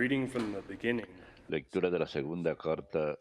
reading from the beginning. Lectura de la segunda carta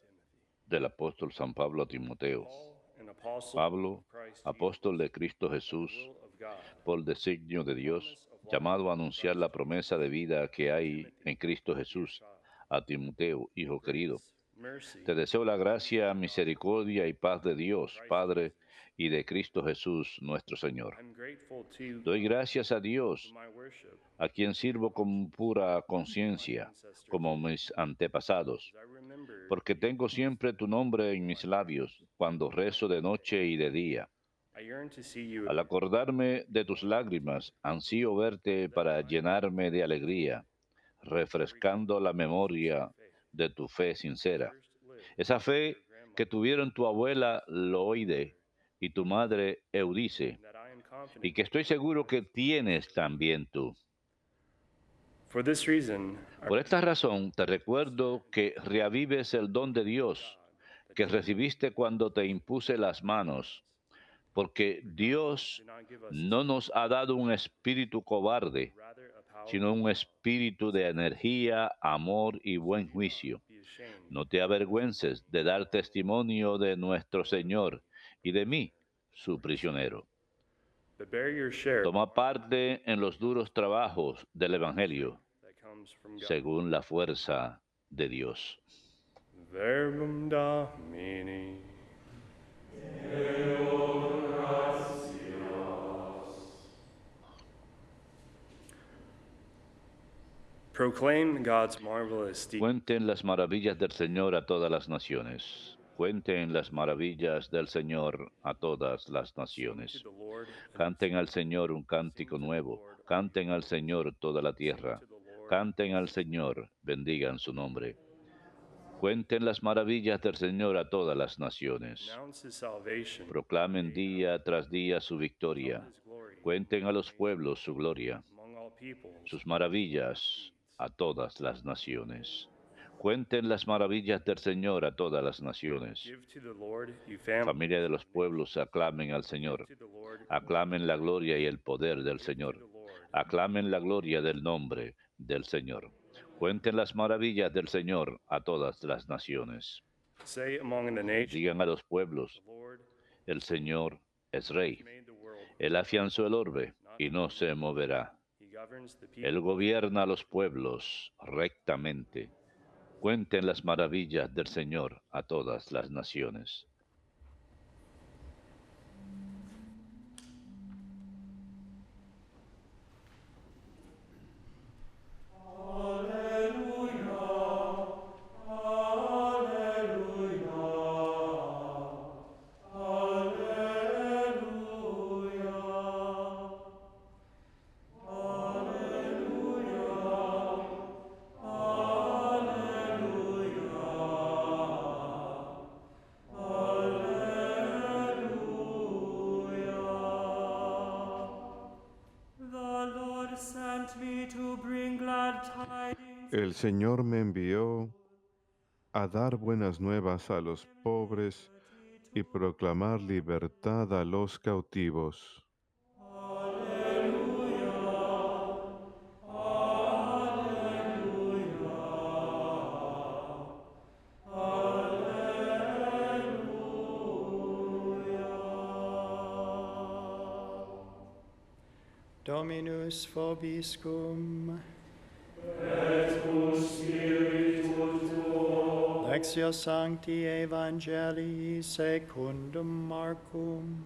del apóstol San Pablo a Timoteo. Paul, an apostle Pablo, of Christ apóstol Jesus, de Cristo Jesús, will of God, por designio de Dios, llamado a anunciar la promesa de vida que hay en Cristo Jesús, a Timoteo, hijo querido. mercy, Te deseo la gracia, misericordia y paz de Dios, Padre, y de Cristo Jesús, nuestro Señor. I'm grateful to Doy God gracias a for Dios, my worship, a quien sirvo con pura conciencia, como mis antepasados, as I remember porque you tengo siempre tu nombre en mis labios, cuando rezo de noche y de día. I yearn to see you Al acordarme de tus lágrimas, ansío verte para llenarme de alegría, refrescando la memoria de tu fe sincera. first lived Esa with fe your que grandmother, tuvieron tu abuela Loide y tu madre Eudice, and that I am y confident que estoy seguro que tienes you. también tú. For this reason, Por esta razón te recuerdo que reavives el don de Dios que recibiste cuando te impuse las manos, porque Dios did not give us no nos ha dado un espíritu cobarde, rather a power sino un espíritu de energía, amor y buen juicio. be ashamed. No te avergüences de dar testimonio de nuestro Señor y de mí, su prisionero. But bear your share Toma parte en los duros trabajos del Evangelio, that comes from God. según la fuerza de Dios. Verbum Domini. Proclaim God's marvelous deeds. Cuenten las maravillas del Señor a todas las naciones. Cuenten las maravillas del Señor a todas las Sing to naciones. the Lord. Canten al Señor un cántico nuevo. Canten al Señor toda la tierra. To the Lord. Canten al Señor, bendigan su nombre. Cuenten las maravillas del Señor a todas las naciones. Announce his salvation. Proclamen día tras día su victoria. His glory Cuenten a los pueblos su gloria, among all peoples. sus maravillas a todas las naciones. Cuenten las maravillas del Señor a todas las naciones. Give to the Lord, you families. Familia de los pueblos, aclamen al Señor. To the Lord. Aclamen la gloria y el poder del Señor. To the Lord. Aclamen la gloria del nombre del Señor. Cuenten las maravillas del Señor a todas las naciones. Say among the nations, Digan a los pueblos, the Lord el Señor es Rey. made the world. Él afianzó el orbe y no se moverá. He governs the people. Él gobierna a los pueblos rectamente. Cuenten las maravillas del Señor a todas las naciones. The Lord sent me to bring glad tidings. El Señor me envió a dar buenas nuevas a los pobres y proclamar libertad a los cautivos. Dominus vobiscum. Lectio Sancti Evangelii secundum Marcum.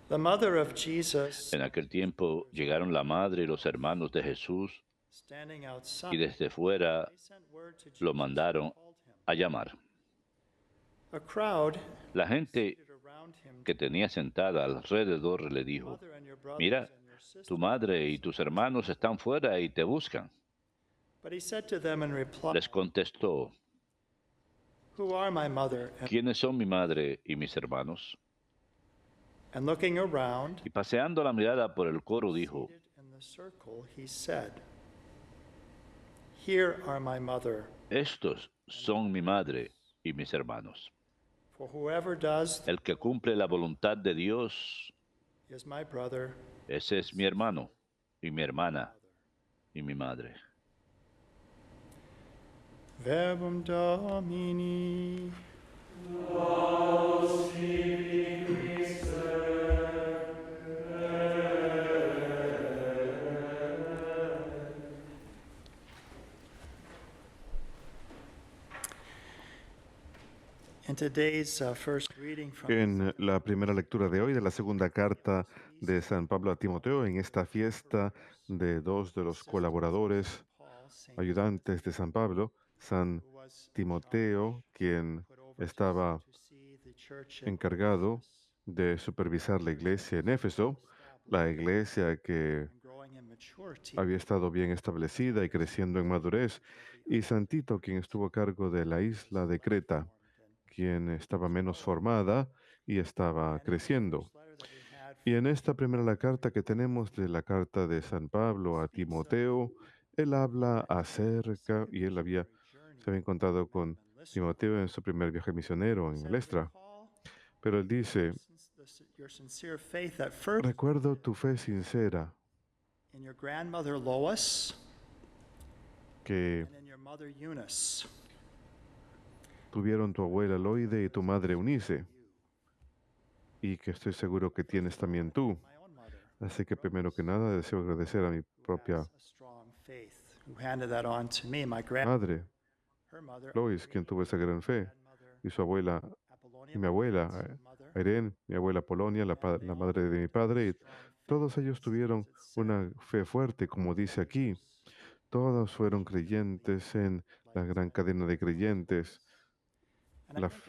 The mother of Jesus, En aquel tiempo llegaron la madre y los hermanos de Jesús standing outside, y desde fuera they sent word to lo Jesus mandaron and called him. a llamar. A crowd La gente seated around him, que tenía sentada alrededor le dijo, mother and your brothers mira, and your sisters. tu madre y tus hermanos están fuera y te buscan. But he said to them in reply, Les contestó, Who are my mother? ¿quiénes son mi madre y mis hermanos? And looking around, Y paseando la mirada por el coro dijo, seated in the circle, he said, Here are my mother. estos son mi madre y mis hermanos. For whoever does El que cumple la voluntad de Dios is my brother, Ese es mi hermano y mi hermana y mi madre. Verbum Domini. In today's first reading from En la primera lectura de hoy de la segunda carta de San Pablo a Timoteo, en esta fiesta de dos de los colaboradores, Paul, Saint ayudantes de San Pablo, San who was Timoteo, quien put over estaba to see the church at encargado de supervisar la iglesia en Éfeso, la iglesia que and growing in maturity. había estado bien establecida y creciendo en madurez, y San Tito, quien estuvo a cargo de la isla de Creta, quien estaba menos formada y estaba creciendo. Y en esta primera la carta que tenemos de la carta de San Pablo a Timoteo, él habla acerca, y él se había encontrado con Timoteo en su primer viaje misionero en Lestra, pero él dice, Your sincere faith at first recuerdo tu fe sincera in your grandmother Lois que and in your mother Eunice. tuvieron tu abuela Loide y tu madre Eunice, y que estoy seguro que tienes también tú. My own mother, Así que primero que nada deseo agradecer a mi propia has a strong faith, who handed that on to me. My madre, her mother, Lois, quien tuvo esa gran fe, grandmother y su abuela, Apollonia, y mi abuela, mother, Irene, mi abuela Polonia, la madre de mi padre, y todos ellos tuvieron una fe fuerte, como dice aquí. Todos fueron creyentes en la gran cadena de creyentes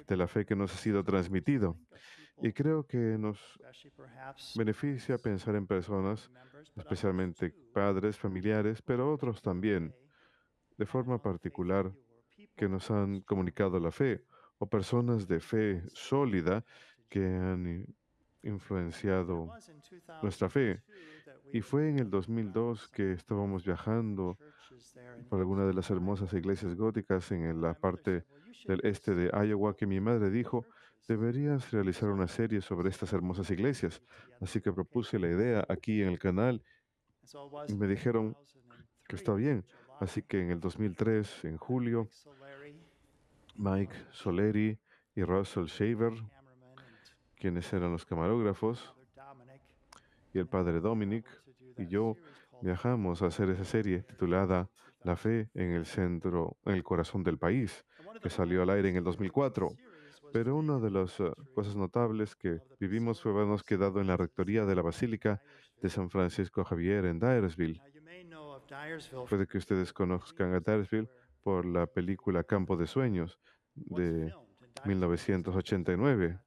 de la fe que nos ha sido transmitido. Y creo que nos especially perhaps beneficia pensar en personas, members, but others especialmente too, padres, familiares, pero otros también, de forma particular, que nos han comunicado la fe, o personas de fe sólida que han influenciado was in 2002 nuestra fe. that we Y fue en el 2002 que estábamos viajando churches there in por alguna de las hermosas iglesias góticas en la parte del este de Iowa, que mi madre dijo, deberías realizar una serie sobre estas hermosas iglesias. Así que propuse la idea aquí en el canal and so it was y in me dijeron que 2003, está bien. July, Así que en el 2003, en julio, Solari, Mike Soleri y Russell Shaver, cameraman, and quienes eran los camarógrafos, Father Dominic y el padre Dominic to do y that yo series called viajamos a hacer esa serie titulada La fe en el centro, en el corazón del país, And one of que the salió al aire en el highlights 2004. series was Pero being una in de the las vestry cosas notables que of the vivimos fue Basilica habernos of quedado en la St. rectoría de la Basílica de San Francisco Javier en Dyersville. Now you may know of Dyersville Puede que ustedes conozcan a Dyersville por la película Campo de Sueños was de filmed, and Dyersville 1989.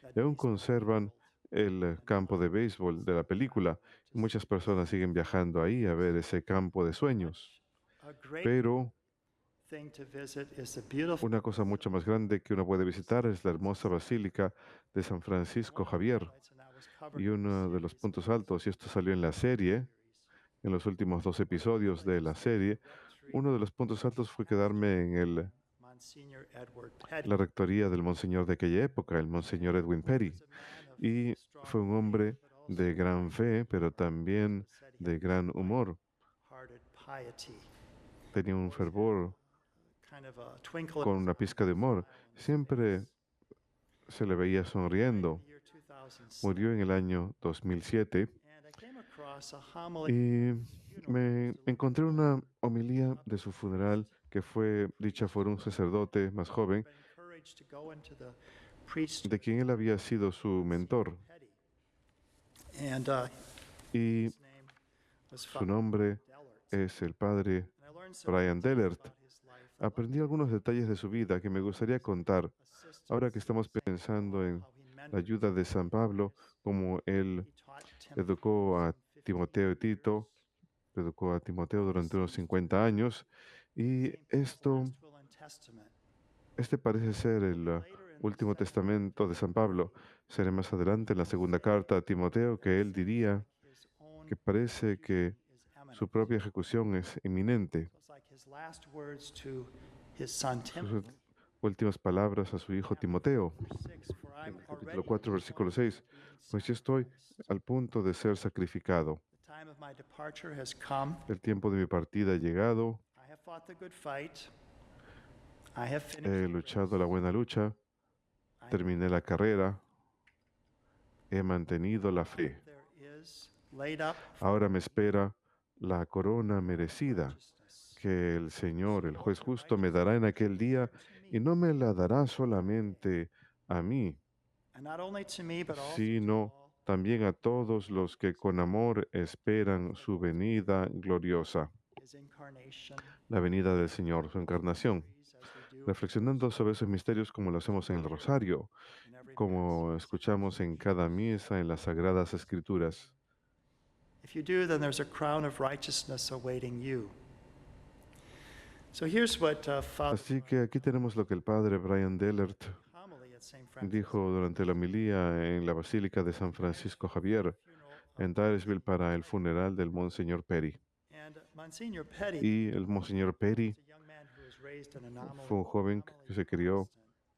that Y aún baseball conservan el campo de béisbol de la película. Y muchas personas siguen viajando ahí a ver ese campo de sueños. a great Pero thing to visit is the beautiful una cosa mucho más grande que uno puede visitar es la hermosa Basílica de San Francisco Javier. highlights, and that was covered Y uno de los puntos altos, y esto salió en la serie, en los últimos 2 episodios de la serie, uno de los puntos altos fue quedarme en Monsignor Edward Petty. la rectoría del monseñor de aquella época, el monseñor Edwin Petty. Was a man of Y strong fue un hombre faith, but de also gran fe, pero también said he de had gran humor. hearted piety, Tenía un fervor kind of a twinkle con in una pizca de humor. Siempre se le veía sonriendo. the year 2006. Murió en el año 2007 And I came across a homily y me encontré una homilía de su funeral que fue dicha por un sacerdote más joven, been encouraged to go into the priest de quien él había sido su mentor. Petty. And Y his name was su Father nombre Dellert. es el padre And I learned some Brian Dellert. about his life. Aprendí algunos detalles de su vida que me gustaría contar ahora que estamos pensando en How he la mentored, ayuda de San Pablo, como él he taught Timothy educó a some 50 Timoteo y Tito, educó a Timoteo durante unos 50 años, y esto, last will and testament. este parece ser el último testamento de San Pablo. Será más adelante en la segunda carta a Timoteo que él diría His own que parece que is eminent. su propia ejecución es inminente. So it's like his last words to his son Sus Timothy. últimas palabras a su hijo Timoteo. 6, "For I'm En el capítulo already 4, versículo 6, being pues yo estoy sacrificed. al punto de ser sacrificado. The time of my departure has come. El tiempo de mi partida ha llegado. I have fought the good fight. I have finished He the luchado la race. buena lucha. I have Terminé la carrera. He mantenido la fe. there is laid up Ahora me espera la corona merecida righteousness. que el Señor, el juez justo, me dará en aquel día, y no me la dará solamente a mí, And not only to me, but also to sino all también a todos los que con amor esperan su venida gloriosa, his incarnation. la venida del Señor, su encarnación. As we do Reflexionando sobre esos misterios como lo hacemos en el rosario, in every como escuchamos en cada misa en las Sagradas Escrituras. If you do, then there's a crown of righteousness awaiting you. So here's what Father Así que aquí tenemos lo que el padre Brian Dellert homily at St. Francis dijo durante la homilía en la Basílica de San Francisco Javier en Dyersville para el funeral del Monseñor Perry. and Monsignor Petty Y el Monseñor Perry was a young man who was raised in a nominal fue un joven que se crió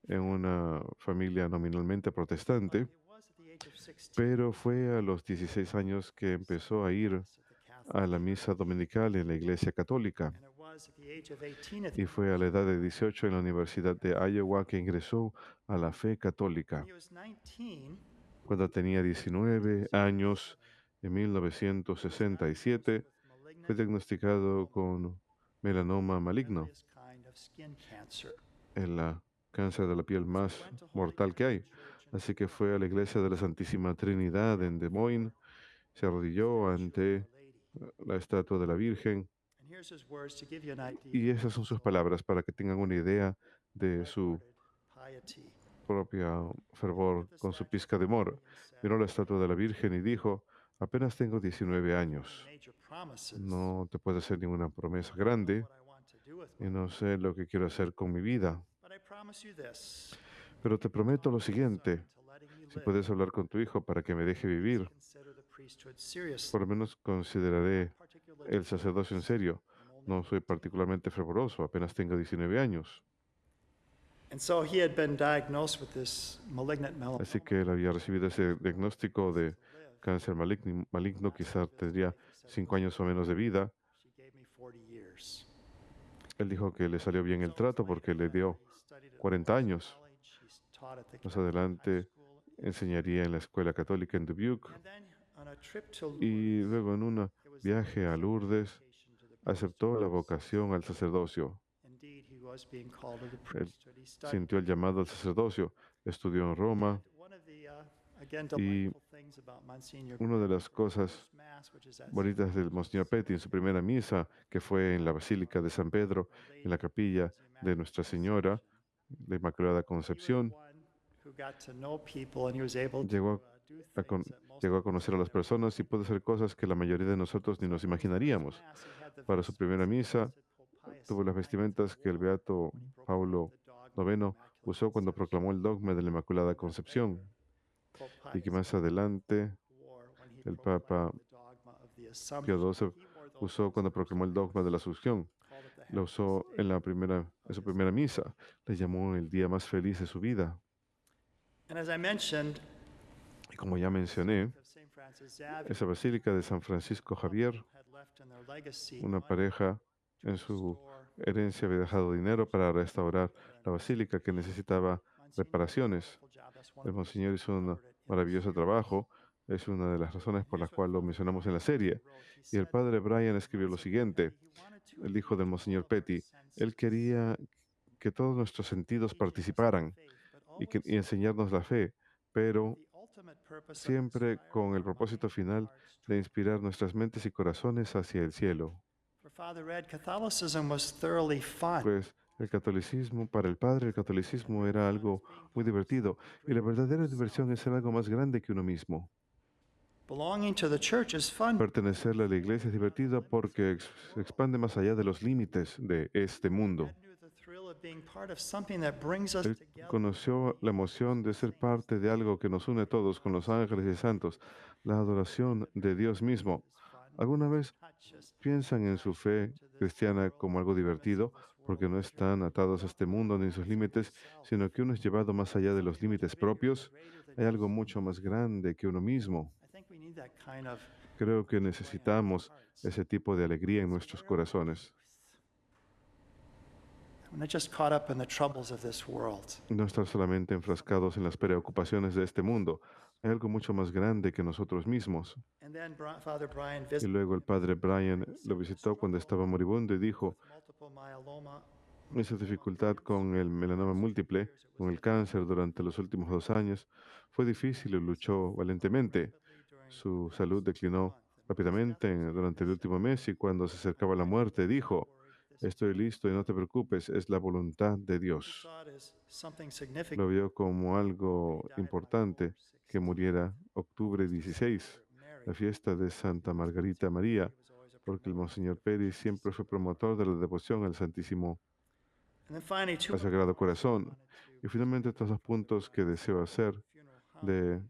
en una familia nominalmente protestante, It was at the age of 16 pero fue a los 16 años que empezó a ir at the Catholic, a la misa dominical en la Iglesia Católica. and it was at the age of 18 at Y fue a la edad de 18 en la Universidad de Iowa que ingresó a la fe católica. when he was 19. Cuando tenía 19 años, en 1967, fue diagnosticado con melanoma maligno, deadliest kind of skin cancer. el cáncer de la piel más mortal que hay. Así que fue a la iglesia de la Santísima Trinidad en Des Moines, se arrodilló ante la estatua de la Virgen, And here's his words to give you an idea y esas son sus palabras para que tengan una idea de su piety. propia fervor con su pizca de amor. Miró la estatua de la Virgen y dijo: apenas tengo 19 años, Major promises. no te puedo hacer ninguna promesa grande What I want to do with y my no sé lo que quiero hacer con mi vida, But I promise you this. pero te prometo lo siguiente: To letting you si live, puedes hablar con tu hijo para que me deje vivir, consider the priesthood seriously. por lo menos consideraré Particularly el sacerdocio en serio. No soy particularmente fervoroso, apenas tengo 19 años. And so he had been diagnosed with this malignant melanoma. Así que él había recibido ese diagnóstico de cáncer maligno, quizás tendría 5 años o menos de vida. She gave me 40 years. Él dijo que le salió bien el trato porque le dio 40 años. She's taught at the Más Catholic adelante High School. enseñaría en la escuela católica en Dubuque, And then on a trip to y Lourdes, luego en un it was viaje a Lourdes vocation to the aceptó la vocación al sacerdocio. Indeed, he was being called to the Él priesthood. He studied. sintió el llamado al sacerdocio, estudió en Roma. One of the, again, Y delightful things about Monsignor una de las cosas Petty's Mass, which is at bonitas del Monseñor Petty en su primera misa, que fue en la Basílica de San Pedro, en la capilla de Nuestra Señora, la Inmaculada Concepción, who got to know people and he was able llegó to do a, things con- that most llegó a conocer a las personas y pudo hacer cosas que la mayoría de nosotros ni nos imaginaríamos. Mass, he had the Para su primera misa, tuvo las vestimentas que el Beato Paulo IX usó cuando proclamó el dogma de la Inmaculada Concepción, y que más adelante el Papa Pío XII usó cuando proclamó el dogma de la Asunción. Lo usó en su primera misa. Le llamó el día más feliz de su vida. And as I mentioned, Y como ya mencioné, of St. Francis Xavier esa basílica de San Francisco Javier, had left in their legacy una money pareja to en su restore herencia había dejado dinero para restaurar la basílica que necesitaba reparaciones. El Monseñor hizo un maravilloso trabajo. Es una de las razones por las cuales lo mencionamos en la serie. Y el padre Brian escribió lo siguiente, el hijo del Monseñor Petty. Él quería que todos nuestros sentidos participaran y enseñarnos la fe, pero siempre con el propósito final de inspirar nuestras mentes y corazones hacia el cielo. For Father Ed, Catholicism was thoroughly fun. Pues el catolicismo, para el padre, el catolicismo era algo muy divertido, y la verdadera diversión es ser algo más grande que uno mismo. Belonging to the church is fun. Pertenecerle a la iglesia es divertido porque se expande más allá de los límites de este mundo. Ed knew the thrill of being part of something that brings us Él together. conoció la emoción de ser parte de algo que nos une a todos con los ángeles y santos, la adoración de Dios mismo. ¿Alguna vez piensan en su fe cristiana como algo divertido? porque no están atados a este mundo ni sus límites, sino que uno es llevado más allá de los límites propios. Hay algo mucho más grande que uno mismo. I think we need that kind of Creo que necesitamos ese tipo de alegría en nuestros corazones. we're not just caught up in the troubles of this world. No estar solamente enfrascados en las preocupaciones de este mundo. Hay algo mucho más grande que nosotros mismos. And then Father Brian Y visited luego el padre Brian lo visitó cuando estaba moribundo y dijo, multiple myeloma. esa dificultad con el melanoma múltiple, con el cáncer durante los últimos 2 años, fue difícil y luchó valientemente. Su salud declinó rápidamente durante el último mes y cuando se acercaba la muerte dijo, estoy listo y no te preocupes, es la voluntad de He Dios. saw it as something significant. Lo vio como algo importante que muriera octubre 16, la fiesta de Santa Margarita María, porque el Monseñor Pérez siempre fue promotor de la devoción al Santísimo, And then finally, two al Sagrado Corazón. Y finalmente estos 2 puntos que deseo hacer de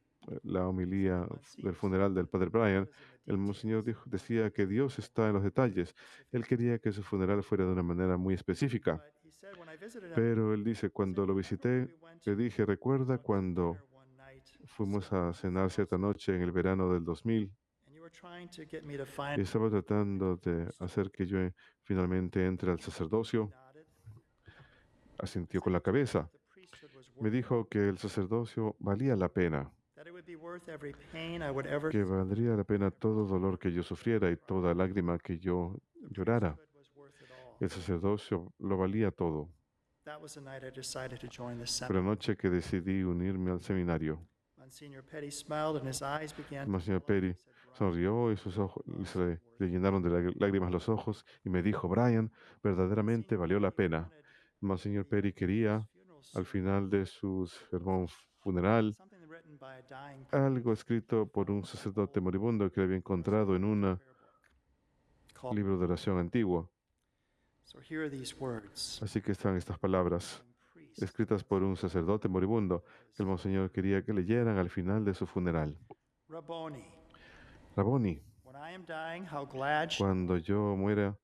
la homilía del funeral del Padre Brian, el Monseñor decía que Dios está en los detalles. Él quería que su funeral fuera de una manera muy específica. But he said, when I visited him, Pero él dice, cuando lo visité, le dije, recuerda cuando one night, fuimos a cenar cierta noche en el verano del 2000 and you were trying to get me to y find estaba tratando de hacer que yo finalmente entre al sacerdocio. nodded. Asintió con la cabeza. The priesthood was Me worth dijo que el sacerdocio valía la pena, that it would be worth every pain I would ever que valdría la pena todo dolor que yo sufriera y toda lágrima que yo llorara. priesthood was worth it all. El sacerdocio lo valía todo. That was the night I decided to join the Fue la seminary. noche que decidí unirme al seminario. Monsignor Petty smiled and his eyes began to Monseñor glow. Perry sonrió y sus ojos y se le llenaron de lágrimas los ojos y me dijo, Brian, verdaderamente valió la pena. Monseñor Perry quería, al final de su sermón funeral, Something written by a dying algo escrito por un sacerdote moribundo que había encontrado en un prayer book called. libro de oración antiguo. So here are these words. Así que están estas palabras, Priest, escritas por un sacerdote moribundo, que el Monseñor quería que leyeran al final de su funeral. Rabboni, Raboni, when I am dying, how glad cuando yo muera,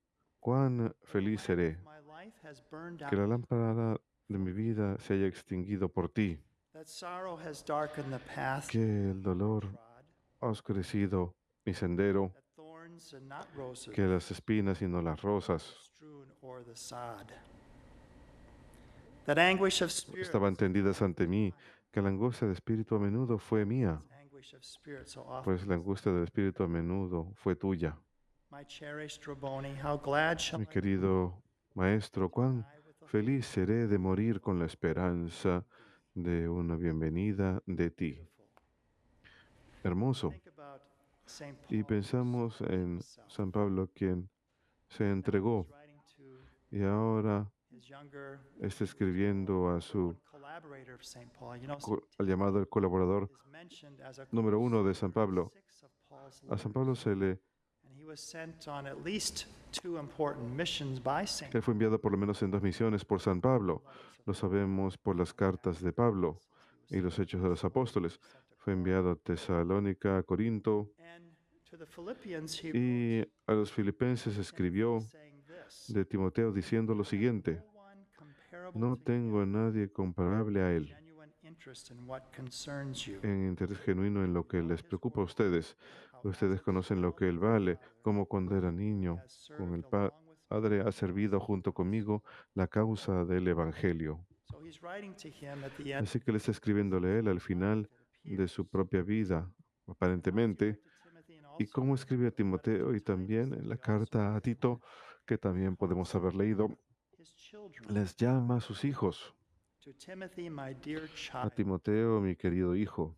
cuán feliz seré my life has burned que la out, lámpara de mi vida se haya extinguido por ti, that sorrow has darkened the path que el dolor trod, ha oscurecido mi sendero, that thorns and not roses que las espinas y no las rosas strewn o'er the sod. That anguish of spirit, estaban tendidas ante mí, que la angustia de espíritu a menudo fue mía, anguish of spirit so often. pues la angustia del espíritu a menudo fue tuya. My cherished Rabboni, how glad shall Mi I querido maestro, cuán die with the feliz seré de morir con la esperanza de una bienvenida de ti. Hermoso. think about St. Y Paul, pensamos en himself. San Pablo, quien se entregó He's writing to y ahora his younger está escribiendo a su collaborator of St. Paul. You know, al llamado el colaborador is mentioned as a número 1 de San Pablo. six of Paul's A San letters, Pablo se le and he was sent on at least 2 important missions by St. él fue enviado por lo menos en 2 misiones por San Pablo. Lo sabemos por las cartas de Pablo y los Hechos de los Apóstoles. Fue enviado a Tesalónica, a Corinto And to the Philippians, he y a los filipenses escribió wrote saying this, de Timoteo diciendo lo siguiente: "No one comparable no to tengo a nadie comparable a él genuine interest in what concerns you." en interés genuino en lo que les preocupa a ustedes. Ustedes conocen lo que él vale, como cuando era niño, con el Padre ha servido junto conmigo la causa del Evangelio. So he's writing to him at the end Así que le está escribiéndole a él al final de su propia vida, aparentemente, to Timothy and y also cómo escribe a Timoteo y también en la carta a Tito, que también podemos haber leído, his children. les llama a sus hijos. To Timothy, my dear A child. Timoteo, mi querido hijo,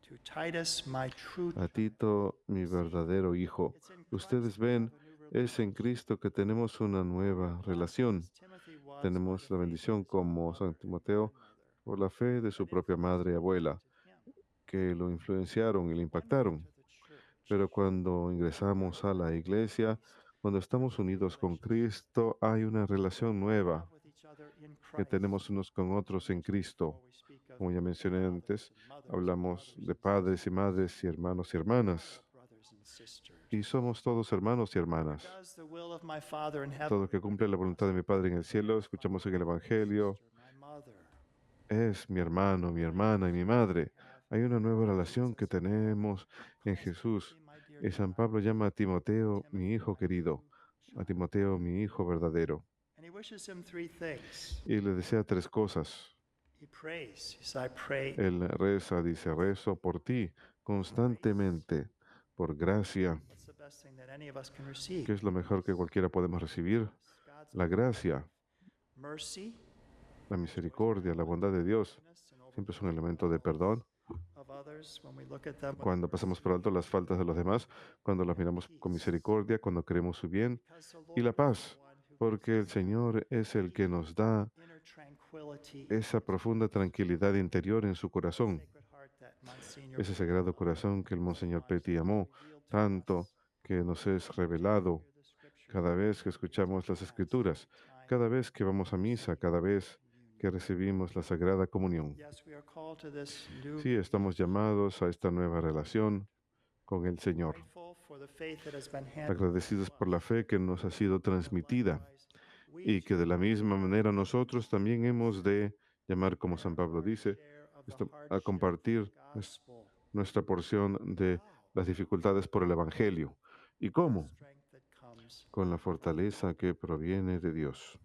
To Titus, my true a Tito, mi verdadero hijo. It's in Christ Ustedes we ven, have a new relationship. es en Cristo que tenemos una nueva relación. Timothy was Tenemos by the la faith bendición of his como mother San and Timoteo grandmother, por la fe de su propia madre y abuela, to him. que lo influenciaron y le impactaron. To the church. Pero cuando ingresamos a la iglesia, cuando estamos unidos con Cristo, hay una relación nueva Love with each other in que Christ. tenemos unos con otros en Cristo. We speak of Como ya mencioné antes, mothers and hablamos brothers de padres y madres y hermanos y hermanas. and brothers and sisters. y somos todos hermanos y hermanas. Does the will of my Father in Todo heaven, el que cumple la voluntad de mi Padre en el cielo, escuchamos en el Evangelio, my mother. es mi hermano, mi hermana y mi madre. Hay una nueva relación que tenemos en Jesús. Y San Pablo llama a Timoteo mi hijo querido, a Timoteo mi hijo verdadero. And he wishes him three things. Y le desea tres cosas. He prays. He says, I pray Él reza, dice, rezo por ti constantemente, por gracia, that's the best thing that any of us can receive. que es lo mejor que cualquiera podemos recibir. God's La gracia, mercy la misericordia, la bondad de Dios, siempre es un elemento de perdón. of others when we look at them. Cuando pasamos por alto las faltas de los demás, cuando las miramos con misericordia, cuando queremos su bien, Because the y Lord la is paz, the one who porque el Señor es el que nos da inner tranquility, esa profunda tranquilidad interior en su corazón, sacred heart that Monsignor ese sagrado corazón que el Monseñor Petty amó tanto, que nos es revelado hear the scripture cada vez que escuchamos las Escrituras, cada vez que vamos a misa, cada vez que recibimos la Sagrada Comunión. Yes, we are called to this new Sí, estamos llamados a esta nueva relación con el Señor, grateful for the faith that has been handed agradecidos por la fe que nos ha sido transmitida y que de la misma manera nosotros también hemos de llamar, como San Pablo dice, a compartir nuestra porción de las dificultades por el Evangelio. ¿Y cómo? strength that comes Con la fortaleza que proviene de Dios.